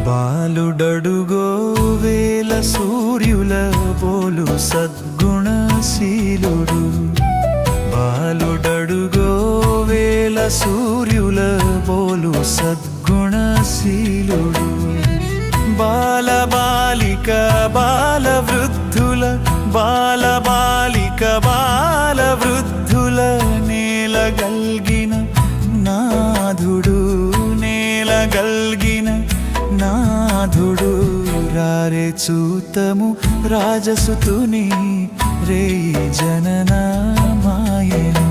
బాలుడడుగో వేల సూర్యుల పోలు సద్గుణశీలుడు బాలుడడుగో వేల సూర్యుల పోలు సద్గుణశీలుడు బాలబాలిక బాలవృద్ధుల బాలబాలిక బాలవృద్ధుల నేలగల్గిన నాథుడు నేలగల్గిన నాథుడు రారే చూతము రాజసుతుని రేయి జనన మాయను